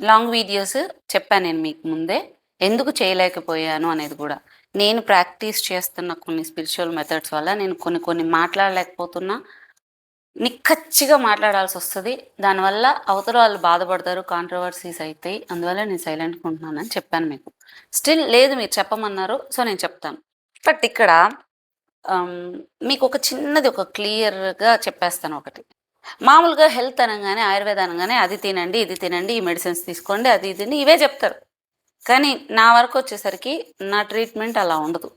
Long videos చెప్పాను నేను మీకు ముందే. ఎందుకు చేయలేకపోయాను అనేది కూడా. నేను ప్రాక్టీస్ చేస్తున్న కొన్ని స్పిరిచువల్ మెథడ్స్ వల్ల నేను కొన్ని మాట్లాడలేకపోతున్నా. నిక్కచ్చిగా మాట్లాడాల్సొస్తది. దానివల్ల అవతల వాళ్ళు బాధపడతారు. కాంట్రోవర్సీస్ అయితాయి. అందువల్ల నేను సైలెంట్‌గా ఉంటున్నానని చెప్పాను మీకు. స్టిల్ లేదు మీరు చెప్పమన్నారు. సో, నేను చెప్తాను. బట్ ఇక్కడ మీకొక చిన్నది ఒక క్లియర్‌గా చెప్పేస్తాను ఒకటి. మామూలుగా హెల్త్ అనంగానే, ఆయుర్వేద అనంగానే అది తినండి, ఇది తినండి, ఈ మెడిసిన్స్ తీసుకోండి, అది ఇదని ఇవే చెప్తారు. కానీ నా వరకొచ్చేసరికి నా ట్రీట్మెంట్ అలా ఉండదు.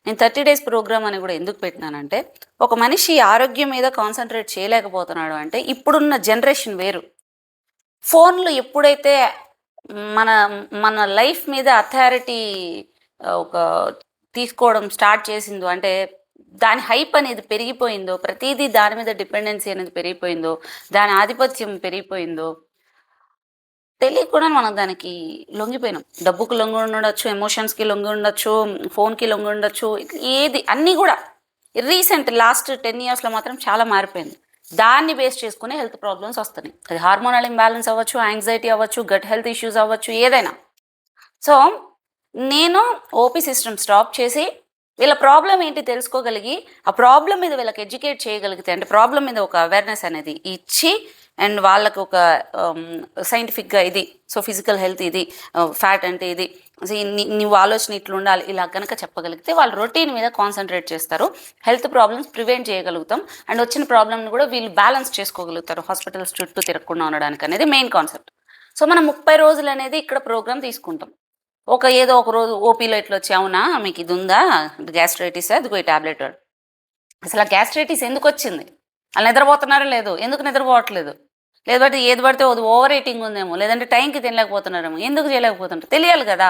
నేను 30 డేస్ ప్రోగ్రామ్ అని కూడా ఎందుకు పెట్టినానంటే, ఒక మనిషి ఆరోగ్యం మీద కాన్సంట్రేట్ చేయలేకపోతున్నాడు అంటే, ఇప్పుడున్న జనరేషన్ వేరు. ఫోన్‌లు ఎప్పుడైతే మన మన లైఫ్ మీద అథారిటీ ఒక తీసుకోవడం స్టార్ట్ చేసిందో, అంటే దాని హైప్ అనేది పెరిగిపోయిందో, ప్రతీదీ దాని మీద డిపెండెన్సీ అనేది పెరిగిపోయిందో, దాని ఆధిపత్యం పెరిగిపోయిందో, తెలియకుండా మనం దానికి లొంగిపోయినాం. డబ్బుకు లొంగి ఉండొచ్చు, ఎమోషన్స్‌కి లొంగి ఉండొచ్చు, ఫోన్‌కి లొంగి ఉండొచ్చు. ఏది అన్నీ గూడా రీసెంట్ లాస్ట్ 10 ఇయర్స్‌లో మాత్రం చాలా మారిపోయింది. దాన్ని బేస్ చేసుకుని హెల్త్ ప్రాబ్లమ్స్ వస్తున్నాయి. అది హార్మోనల్ ఇంబాలెన్స్ అవ్వచ్చు, యాంగ్జైటీ అవ్వచ్చు, గట్ హెల్త్ ఇష్యూస్ అవ్వచ్చు, ఏదైనా. సో, నేను ఓపీ సిస్టమ్ స్టాప్ చేసి, వీళ్ళ ప్రాబ్లమ్ ఏంటి తెలుసుకోగలిగి, ఆ ప్రాబ్లమ్ మీద వీళ్ళకి ఎడ్యుకేట్ చేయగలిగితే, అంటే ప్రాబ్లమ్ మీద ఒక అవేర్‌నెస్ అనేది ఇచ్చి, అండ్ వాళ్ళకి ఒక సైంటిఫిక్‌గా ఇది, సో ఫిజికల్ హెల్త్ ఇది, ఫ్యాట్ అంటే ఇది, సో నువ్వు ఆలోచన ఇట్లుండాలి, ఇలా గనక చెప్పగలిగితే వాళ్ళు రొటీన్ మీద కాన్సంట్రేట్ చేస్తారు. హెల్త్ ప్రాబ్లమ్స్ ప్రివెంట్ చేయగలుగుతాం. అండ్ వచ్చిన ప్రాబ్లమ్‌ని కూడా వీళ్ళు బ్యాలెన్స్ చేసుకోగలుగుతారు. హాస్పిటల్స్ చుట్టూ తిరగకుండా ఉండడానికి అనేది మెయిన్ కాన్సెప్ట్. సో, మనం 30 రోజులు అనేది ఇక్కడ ప్రోగ్రామ్ తీసుకుంటాం. ఏదో ఒక రోజు ఓపీలో ఇట్లొచ్చి, అవునా మీకు ఇది ఉందా? గ్యాస్ట్రైటిసా? ఇదిగో ఈ టాబ్లెట్ వాడు. అసలు ఆ గ్యాస్ట్రైటిస్ ఎందుకొచ్చింది? ఆళ్ళు నిద్రపోతున్నారో లేదో? ఎందుకు నిద్రపోవట్లేదు? లేదంటే ఏది పడితే అది ఓవర్ ఈటింగ్ ఉందేమో, లేదంటే టైంకి తినలేకపోతున్నారేమో, ఎందుకు చేయలేకపోతున్నారు? తెలియాలి కదా!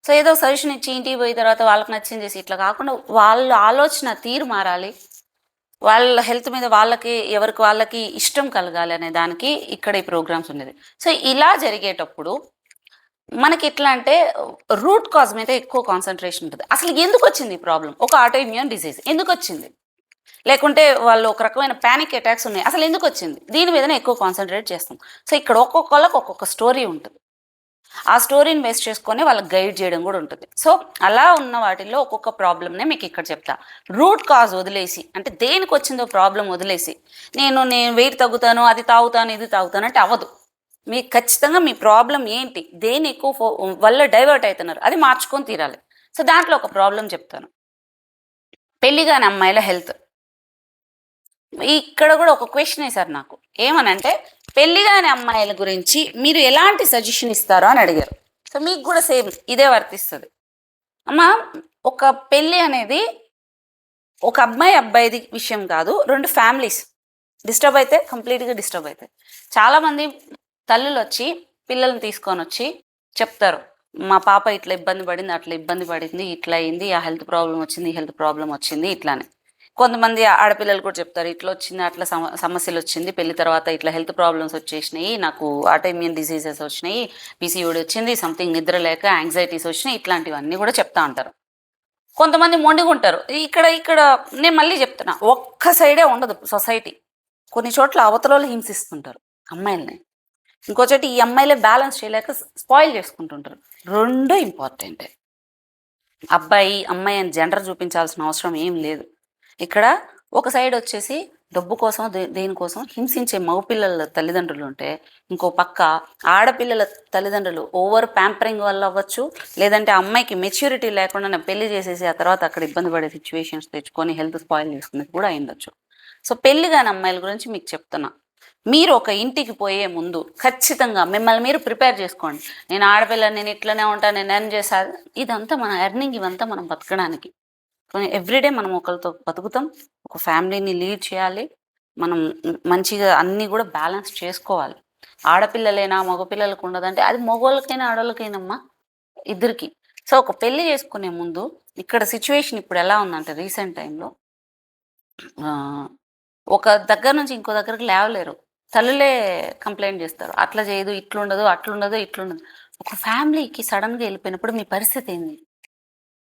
సో, ఏదో సజెషన్ ఇచ్చి ఇంటికి పోయిన తర్వాత వాళ్ళకి నచ్చింది చేసి ఇట్లా కాకుండా వాళ్ళ ఆలోచన తీరు మారాలి. వాళ్ళ హెల్త్ మీద వాళ్ళకి, ఎవరికి వాళ్ళకి ఇష్టం కలగాలి అనే దానికి ఇక్కడ ఈ ప్రోగ్రామ్స్ ఉండేది. సో, ఇలా జరిగేటప్పుడు మనకి ఎట్లా అంటే రూట్ కాజ్ మీద ఎక్కువ కాన్సంట్రేషన్ ఉంటుంది. అసలు ఎందుకొచ్చింది ఈ ప్రాబ్లమ్? ఒక ఆటో ఇమ్యూన్ డిసీజ్ ఎందుకొచ్చింది? లేకుంటే వాళ్ళు ఒక రకమైన పానిక్ అటాక్స్ ఉన్నాయి. అసలు ఎందుకొచ్చింది? దీని మీదనే ఎక్కువ కాన్సంట్రేట్ చేస్తాం. సో, ఇక్కడ ఒక్కొక్కళ్ళకి ఒక్కొక్క స్టోరీ ఉంటుంది. ఆ స్టోరీని బేస్ చేసుకొని వాళ్ళకి గైడ్ చేయడం కూడా ఉంటుంది. సో, అలా ఉన్న వాటిల్లో ఒక్కొక్క ప్రాబ్లమ్‌నే మీకు ఇక్కడ చెప్తా. రూట్ కాజ్ వదిలేసి, అంటే దేనికొచ్చిందో ప్రాబ్లమ్ వదిలేసి, నేను వెయిట్ తగ్గుతాను, అది తాగుతాను, ఇది తాగుతాను అంటే అవ్వదు. మీకు ఖచ్చితంగా మీ ప్రాబ్లమ్ ఏంటి? దేన్ని ఎక్కువ వల్ల డైవర్ట్ అయితున్నారు? అది మార్చుకొని తీరాలి. సో, దాంట్లో ఒక ప్రాబ్లమ్ చెప్తాను. పెళ్లి కాని అమ్మాయిల హెల్త్. ఇక్కడ కూడా ఒక క్వెషన్ వేశారు నాకు. ఏమనంటే, పెళ్లి కాని అమ్మాయిల గురించి మీరు ఎలాంటి సజెషన్ ఇస్తారో అని అడిగారు. సో, మీకు కూడా సేమ్ ఇదే వర్తిస్తది. అమ్మా, ఒక పెళ్లి అనేది ఒక అమ్మాయి, అబ్బాయిది విషయం కాదు. 2 ఫ్యామిలీస్ డిస్టర్బ్ అయితే కంప్లీట్‌గా డిస్టర్బ్ అయితాయి. చాలామంది తల్లులొచ్చి పిల్లల్ని తీసుకొనొచ్చి చెప్తారు. మా పాప ఇట్లా ఇబ్బంది పడింది, అట్లా ఇబ్బంది పడింది, ఇట్లా అయింది, ఆ హెల్త్ ప్రాబ్లమ్ వచ్చింది, ఈ హెల్త్ ప్రాబ్లమ్ వచ్చింది ఇట్లా అని. కొంతమంది ఆడపిల్లలు కూడా చెప్తారు. ఇట్లా వచ్చింది, అట్లా సమస్యలొచ్చింది, పెళ్లి తర్వాత ఇట్లా హెల్త్ ప్రాబ్లమ్స్ వచ్చేసినాయి, నాకు ఆటోఇమ్యూన్ డిసీజెస్ వచ్చినాయి, పీసీఓడీ వచ్చింది, సంథింగ్ నిద్ర లేక యాంగ్జైటీస్ వచ్చినాయి, ఇట్లాంటివన్నీ కూడా చెప్తా ఉంటారు. కొంతమంది మొండిగుంటారు. ఇక్కడ నేను మళ్ళీ చెప్తున్నా. ఒక్క సైడే ఉండదు సొసైటీ. కొన్ని చోట్ల అవతలోళ్ళు హింసిస్తుంటారు అమ్మాయిల్ని. ఇంకో చోట ఈ అమ్మాయిలే బ్యాలెన్స్ చేయలేక స్పాయిల్ చేసుకుంటుంటారు. 2 ఇంపార్టెంటే. అబ్బాయి, అమ్మాయి అని జెండర్ చూపించాల్సిన అవసరం ఏం లేదు. ఇక్కడ ఒక సైడ్ వచ్చేసి డబ్బు కోసం, దేనికోసం హింసించే మగపిల్లల తల్లిదండ్రులుంటే, ఇంకో పక్క ఆడపిల్లల తల్లిదండ్రులు ఓవర్ ప్యాంపరింగ్ వల్ల అవ్వచ్చు, లేదంటే అమ్మాయికి మెచ్యూరిటీ లేకుండానే పెళ్లి చేసేసి ఆ తర్వాత అక్కడ ఇబ్బంది పడే సిచ్యువేషన్స్ తెచ్చుకొని హెల్త్ స్పాయిల్ చేసుకునేది కూడా అయిండొచ్చు. సో, పెళ్లి కాని అమ్మాయిల గురించి మీకు చెప్తున్నా. మీరు ఒక ఇంటికి పోయే ముందు ఖచ్చితంగా మిమ్మల్ని మీరు ప్రిపేర్ చేసుకోండి. నేను ఆడపిల్లని, నేను ఇట్లనే ఉంటాను, నేను ఎర్న్ చేసా, ఇదంతా మన ఎర్నింగ్, ఇవంతా మనం బతకడానికి. ఎవ్రీడే మనం ఒకరితో బతుకుతాం. ఒక ఫ్యామిలీని లీడ్ చేయాలి. మనం మంచిగా అన్నీ కూడా బ్యాలెన్స్ చేసుకోవాలి. ఆడపిల్లలేనా, మగపిల్లలకు ఉండదంటే అది మగోళ్ళకైనా, ఆడోళ్ళకైనమ్మా, ఇద్దరికీ. సో, ఒక పెళ్లి చేసుకునే ముందు ఇక్కడ సిచ్యువేషన్ ఇప్పుడు ఎలా ఉందంటే రీసెంట్ టైంలో ఒక దగ్గర నుంచి ఇంకో దగ్గరికి లేవలేరు. తల్లులే కంప్లెయింట్ చేస్తారు. అట్లా చేయదు, ఇట్లుండదు, అట్లుండదు, ఇట్లుండదు. ఒక ఫ్యామిలీకి సడన్‌గా వెళ్ళిపోయినప్పుడు మీ పరిస్థితి ఏంది?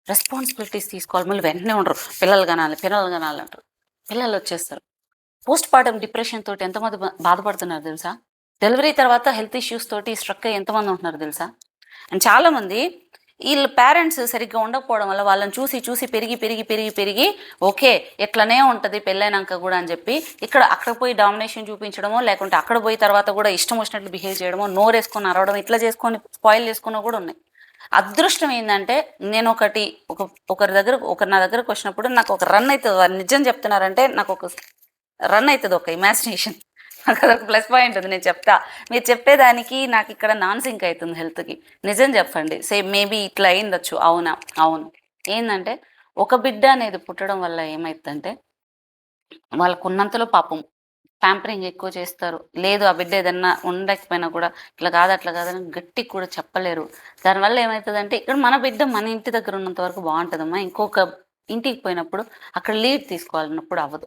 రెస్పాన్సిబిలిటీస్ తీసుకోవాలి. మళ్ళీ వెంటనే ఉండరు. పిల్లలు కనాలి, పిల్లలు కనాలి అంటారు. పిల్లలొచ్చేస్తారు. పోస్ట్ పార్టమ్ డిప్రెషన్ తోటి ఎంతమంది బాధపడుతున్నారు తెలుసా? డెలివరీ తర్వాత హెల్త్ ఇష్యూస్ తోటి స్ట్రక్ అయ్యి ఎంతమంది ఉంటున్నారు తెలుసా? అండ్ చాలామంది ఈళ్ళ పేరెంట్స్ సరిగ్గా ఉండకపోవడం వల్ల వాళ్ళని చూసి చూసి పెరిగి ఓకే. ఇట్లనే ఉంటది పెళ్ళైనాక గూడా అని జెప్పి అక్కడ పోయి డామినేషన్ చూపించడమో, లేకుంటే అక్కడ పోయి తర్వాత గూడా ఇష్టం వచ్చినట్లు బిహేవ్ చేయడమో, నోరేసుకొని అరవడం ఇట్లా చేసుకొని స్పాయిల్ చేసుకున్నవి గూడా ఉన్నాయి. అదృష్టం ఏందంటే నేనొకటి ఒకరు నా దగ్గరకొచ్చినప్పుడు నాకొక రన్ అయితది. నిజం చెప్తున్నారంటే నాకొక రన్ అయితది ఒక ఇమాజినేషన్. నాకదొక ప్లస్ పాయింట్ ఉంది. నేను చెప్తా. మీరు చెప్పేదానికి నాకిక్కడ నాన్ సింక్ అయితుంది హెల్త్‌కి. నిజం చెప్పండి. మేబీ ఇట్లా అయ్యుండొచ్చు. అవునా? అవును. ఏందంటే ఒక బిడ్డ అనేది పుట్టడం వల్ల ఏమైద్దంటే వాళ్ళకున్నంతలో పాపం ప్యాంపరింగ్ ఎక్కువ చేస్తారు. లేదు ఆ బిడ్డ ఏదన్నా ఉండకపోయినా కూడా ఇట్లా కాదు, అట్లా కాదని గట్టిగా కూడా చెప్పలేరు. దానివల్ల ఏమైతదంటే ఇక్కడ మన బిడ్డ మన ఇంటి దగ్గర ఉన్నంత వరకు బావుంటదమ్మా. ఇంకొక ఇంటికి పోయినప్పుడు అక్కడ లీడ్ తీసుకోవాలన్నప్పుడు అవ్వదు.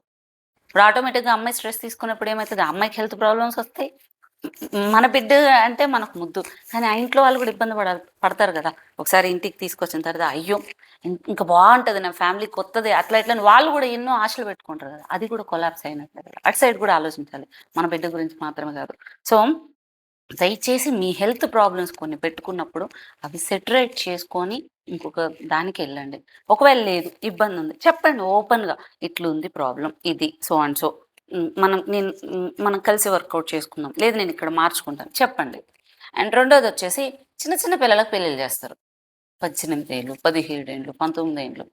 ఇప్పుడు ఆటోమేటిక్‌గా అమ్మాయి స్ట్రెస్ తీసుకున్నప్పుడు ఏమైతది? ఆ అమ్మాయికి హెల్త్ ప్రాబ్లమ్స్ వస్తాయి. మన బిడ్డ అంటే మనకు ముద్దు. కానీ ఆ ఇంట్లో వాళ్ళు కూడా ఇబ్బంది పడతారు గదా! ఒకసారి ఇంటికి తీసుకొచ్చిన తర్వాత అయ్యో! ఇంక బావుంటది నా ఫ్యామిలీ కొత్తది అట్లా ఇట్లా అని వాళ్ళు కూడా ఎన్నో ఆశలు పెట్టుకుంటారు గదా! అది కూడా కొలాప్స్ అయినట్లే కదా! అటు సైడ్ కూడా ఆలోచించాలి. మన బిడ్డ గురించి మాత్రమే కాదు. సో దయచేసి మీ హెల్త్ ప్రాబ్లమ్స్ కొన్ని పెట్టుకున్నప్పుడు అవి సెటరేట్ చేసుకొని ఇంకొక దానికెళ్ళండి. ఒకవేళ లేదు ఇబ్బందుంది చెప్పండి ఓపెన్‌గా. ఇట్లుంది ప్రాబ్లమ్ ఇది సో అండ్ సో. మనం కలిసి వర్కౌట్ చేసుకుందాం. లేదు నేనిక్కడ మార్చుకుంటాను చెప్పండి. అండ్ రెండోదొచ్చేసి చిన్న చిన్న పిల్లలకు పెళ్ళిళ్ళు జేస్తారు. 18 ఏళ్ళు, 17 ఏండ్లు, 19 ఏండ్లు.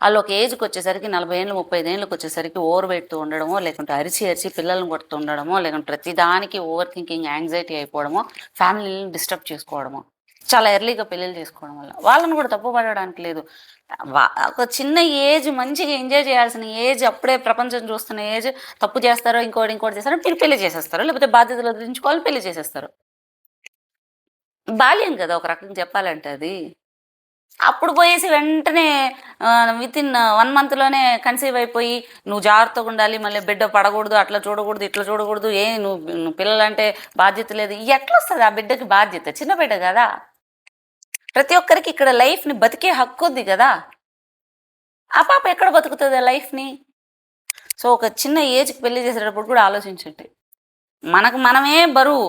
ఆళ్ళొక ఏజ్‌కొచ్చేసరికి 40 ఏండ్లు, 35 ఏండ్లకొచ్చేసరికి ఓవర్ వెయిట్‌తో ఉండడమో, లేకుంటే అరిచి అరిచి పిల్లల్ని కొడుతూ ఉండడమో, లేకుంటే ప్రతిదానికి ఓవర్ థింకింగ్, యాంగ్జైటీ అయిపోవడమో, ఫ్యామిలీలని డిస్టర్బ్ చేసుకోవడమో. చాలా ఎర్లీగా పెళ్ళిళ్ళు చేసుకోవడం వల్ల. వాళ్ళని కూడా తప్పు పట్టడానికి లేదు. ఒక చిన్న ఏజ్ మంచిగా ఎంజాయ్ చేయాల్సిన ఏజ్ అప్పుడే ప్రపంచం చూస్తున్న ఏజ్ తప్పు చేస్తారో, ఇంకోటి చేస్తారో మీరు పెళ్లి చేసేస్తారు. లేకపోతే బాధ్యతలు వదిలించుకోవాలి పెళ్లి చేసేస్తారు. బాల్యం కదా! ఒక రకంగా చెప్పాలంటే అది. అప్పుడు పోయేసి వెంటనే వితిన్ 1 మంత్‌లోనే కన్సీవ్ అయిపోయి, నువ్వు జాగ్రత్తగుండాలి, మళ్ళీ బిడ్డ పడకూడదు, అట్లా చూడకూడదు, ఇట్లా చూడకూడదు, నువ్వు పిల్లలంటే బాధ్యత లేదు. ఎట్లొస్తది ఆ బిడ్డకి బాధ్యత? చిన్న బిడ్డ గదా! ప్రతి ఒక్కరికి ఇక్కడ లైఫ్‌ని బతికే హక్కుంది గదా! ఆ పాప ఎక్కడ బతుకుతది ఆ లైఫ్‌ని? సో, ఒక చిన్న ఏజ్‌కి పెళ్లి చేసేటప్పుడు కూడా ఆలోచించండి. మనకు మనమే బరువు.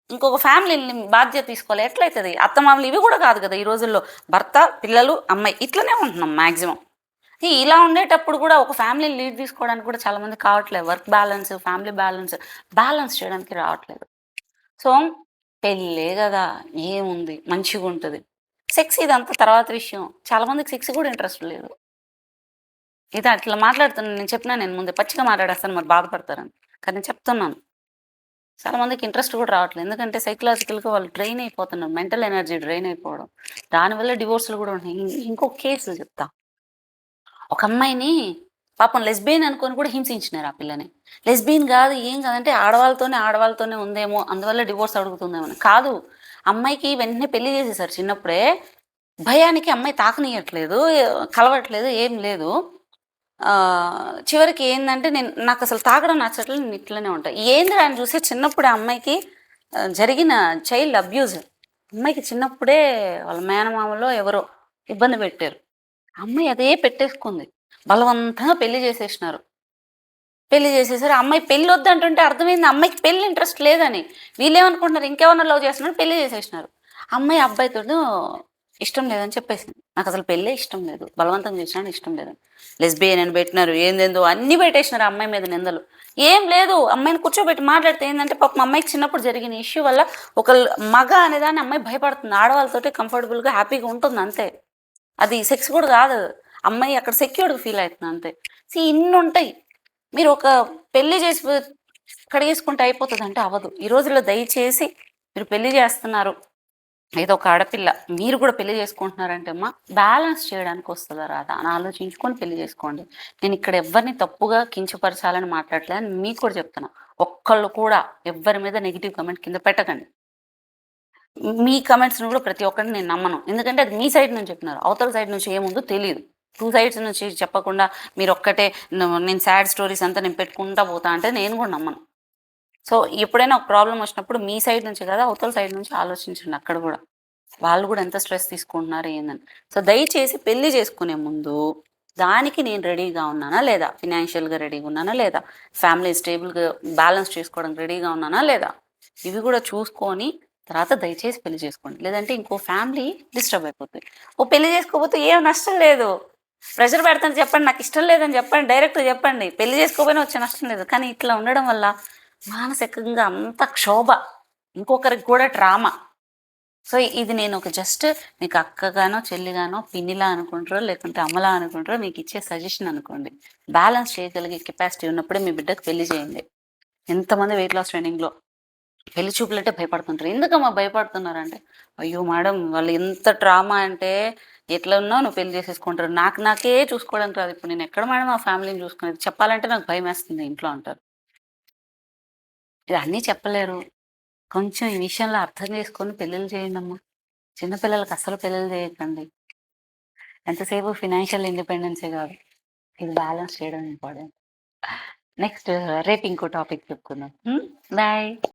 ఇంకొక ఫ్యామిలీని బాధ్యత తీసుకోవాలి. ఎట్లయితది? అత్తమామలు ఇవి గూడా కాదు గదా! ఈ రోజుల్లో. భర్త, పిల్లలు, అమ్మాయి ఇట్లనే ఉంటున్నాం మాక్సిమం. ఇలా ఉండేటప్పుడు గూడా ఒక ఫ్యామిలీని లీడ్ తీసుకోవడానికి కూడా చాలా మందికి కావట్లేదు. వర్క్ బ్యాలన్స్, ఫ్యామిలీ బ్యాలన్స్ చేయడానికి రావట్లేదు. సో, పెళ్ళే గదా! ఏముంది మంచిగుంటది. సెక్స్ ఇదంతా తర్వాత విషయం. చాలా మందికి సెక్స్ గూడా ఇంట్రెస్ట్ లేదు. ఇది అట్లా మాట్లాడుతున్నాను. నేను చెప్పినా నేను ముందే పచ్చిగా మాట్లాడేస్తాను మరి బాధపడతారని. కానీ నేను చెప్తున్నాను. చాలా మందికి ఇంట్రెస్ట్ కూడా రావట్లేదు. ఎందుకంటే సైకలాజికల్‌గా వాళ్ళు డ్రైన్ అయిపోతున్నారు. మెంటల్ ఎనర్జీ డ్రైన్ అయిపోవడం. దానివల్ల డివోర్స్‌లు కూడా ఉంటున్నాయి. ఇంకొక కేసు చెప్తా. ఒక అమ్మాయిని పాపం లెస్బియన్ అనుకోని కూడా హింసించినారు ఆ పిల్లని. లెస్బియన్ గాదు, ఏం కాదంటే ఆడవాళ్ళతోనే ఉందేమో, అందువల్ల డివోర్స్ అడుగుతుందేమో అని. కాదు. అమ్మాయికి వెంటనే పెళ్లి చేసేసారు చిన్నప్పుడే. భయానికి అమ్మాయి తాకనీయట్లేదు, కలవట్లేదు, ఏం లేదు. చివరికి ఏందంటే నాకసలు తాగడం నచ్చట్లేదు. నేను ఇట్లనే ఉంటా. ఏందిరా అని చూస్తే చిన్నప్పుడే ఆ అమ్మాయికి జరిగిన చైల్డ్ అబ్యూజ్. అమ్మాయికి చిన్నప్పుడే వాళ్ళ మేనమామలో ఎవరో ఇబ్బంది పెట్టారు. అమ్మాయి అదే పెట్టేసుకుంది. బలవంతంగా పెళ్లి చేసేసినారు. పెళ్లి చేసేసారు. ఆ అమ్మాయి పెళ్ళొద్దంటుంటే అర్థమైంది ఆ అమ్మాయికి పెళ్లి ఇంట్రెస్ట్ లేదని. వీళ్ళేమనుకుంటున్నారు ఇంకెవరినో లవ్ చేస్తున్నారు పెళ్లి చేసేసినారు. అమ్మాయి అబ్బాయితోను ఇష్టం లేదని చెప్పేసింది. నాకసలు పెళ్ళే ఇష్టం లేదు. బలవంతం చేసినా ఇష్టం లేదని. లెస్బియన్ అని పెట్టినారు. ఏందేందో అన్నీ పెట్టేసినారు ఆ అమ్మాయి మీద నిందలు. ఏం లేదు అమ్మాయిని కూర్చోబెట్టి మాట్లాడితే ఏందంటే పాపం అమ్మాయికి చిన్నప్పుడు జరిగిన ఇష్యూ వల్ల మగ అనేదాన్ని అమ్మాయి భయపడుతుంది. ఆడవాళ్ళతోటి కంఫర్టబుల్‌గా హ్యాపీగా ఉంటుంది అంతే. అది సెక్స్ కూడా కాదు. అమ్మాయి అక్కడ సెక్యూర్డ్‌గా ఫీల్ అయితుంది అంతే. ఇన్నుంటాయి. మీరు ఒక పెళ్లి చేసి కడిగేసుకుంటే అయిపోతదంటే అవ్వదు. ఈ రోజుల్లో దయచేసి మీరు పెళ్లి చేస్తున్నారు. ఏదో ఒక ఆడపిల్ల మీరు కూడా పెళ్లి చేసుకుంటున్నారంటే అమ్మా బ్యాలెన్స్ చేయడానికి వస్తదా రాదా అని ఆలోచించుకొని పెళ్లి చేసుకోండి. నేనిక్కడ ఎవ్వరిని తప్పుగా కించపరచాలని మాట్లాడట్లేదని మీకు కూడా చెప్తున్నా. ఒక్కళ్ళు కూడా ఎవ్వరి మీద నెగెటివ్ కామెంట్ కింద పెట్టకండి. మీ కమెంట్స్‌ని కూడా ప్రతి ఒక్కరిని నేను నమ్మను. ఎందుకంటే అది మీ సైడ్ నుంచి చెప్పినారు. అవతల సైడ్ నుంచి ఏముందో తెలీదు. 2 సైడ్స్ నుంచి చెప్పకుండా మీరొక్కటే నేను సాడ్ స్టోరీస్ అంతా నేను పెట్టుకుంటా పోతా అంటే నేను కూడా నమ్మను. సో, ఎప్పుడైనా ఒక ప్రాబ్లమ్ వచ్చినప్పుడు మీ సైడ్ నుంచి కాదు అవతల సైడ్ నుంచి ఆలోచించండి అక్కడ గూడా. వాళ్ళు గూడా ఎంత స్ట్రెస్ తీసుకుంటున్నారు ఏందని. సో, దయచేసి పెళ్లి చేసుకునే ముందు దానికి నేను రెడీగా ఉన్నానా లేదా? ఫినాన్షియల్‌గా రెడీగా ఉన్నానా లేదా? ఫ్యామిలీ స్టేబుల్‌గా బ్యాలెన్స్ చేసుకోవడానికి రెడీగా ఉన్నానా లేదా? ఇవి కూడా చూసుకొని తర్వాత దయచేసి పెళ్లి చేసుకోండి. లేదంటే ఇంకో ఫ్యామిలీ డిస్టర్బ్ అయిపోతుంది. ఓ పెళ్లి చేసుకోకపోతే ఏం నష్టం లేదు. ప్రెషర్ పెడతాను చెప్పండి, నాకు ఇష్టం లేదని చెప్పండి, డైరెక్ట్‌గా చెప్పండి. పెళ్లి చేసుకోకపోయినా వచ్చే నష్టం లేదు. కానీ ఇట్లా ఉండడం వల్ల మానసికంగా అంత క్షోభ, ఇంకొకరికి కూడా ట్రామా. సో, ఇది నేను ఒక జస్ట్ మీకు అక్కగానో, చెల్లిగానో, పిన్నిలా అనుకుంటారో, లేకుంటే అమ్మలా అనుకుంటారో మీకిచ్చే సజెషన్ అనుకోండి. బ్యాలెన్స్ చేయగలిగే కెపాసిటీ ఉన్నప్పుడే మీ బిడ్డకి పెళ్లి చేయండి. ఎంతమంది వెయిట్ లాస్ ట్రైనింగ్‌లో పెళ్లి చూపులంటే భయపడుతుంటారు. ఎందుకమ్మా భయపడుతున్నారంటే, అయ్యో మేడం వాళ్ళు ఎంత ట్రామా అంటే, ఎట్లున్నా నువ్వు పెళ్లి చేసేసుకుంటారు. నాకే చూసుకోవడానికి రాదు. ఇప్పుడు నేను ఎక్కడ మేడం ఆ ఫ్యామిలీని చూసుకునేది? చెప్పాలంటే నాకు భయమేస్తుంది ఇంట్లో అంటారు. ఇది అన్నీ చెప్పలేరు. కొంచెం ఈ విషయంలో అర్థం చేసుకొని పెళ్ళిళ్ళు చేయండమ్మా. చిన్న పిల్లలకి అస్సలు పెళ్ళిళ్ళు చేయకండి. ఎంతసేపు ఫినాన్షియల్ ఇండిపెండెన్సే కాదు. ఇది బ్యాలెన్స్ చేయడం ఇంపార్టెంట్. నెక్స్ట్ రేపు ఇంకో టాపిక్ చెప్పుకుందాం. బాయ్.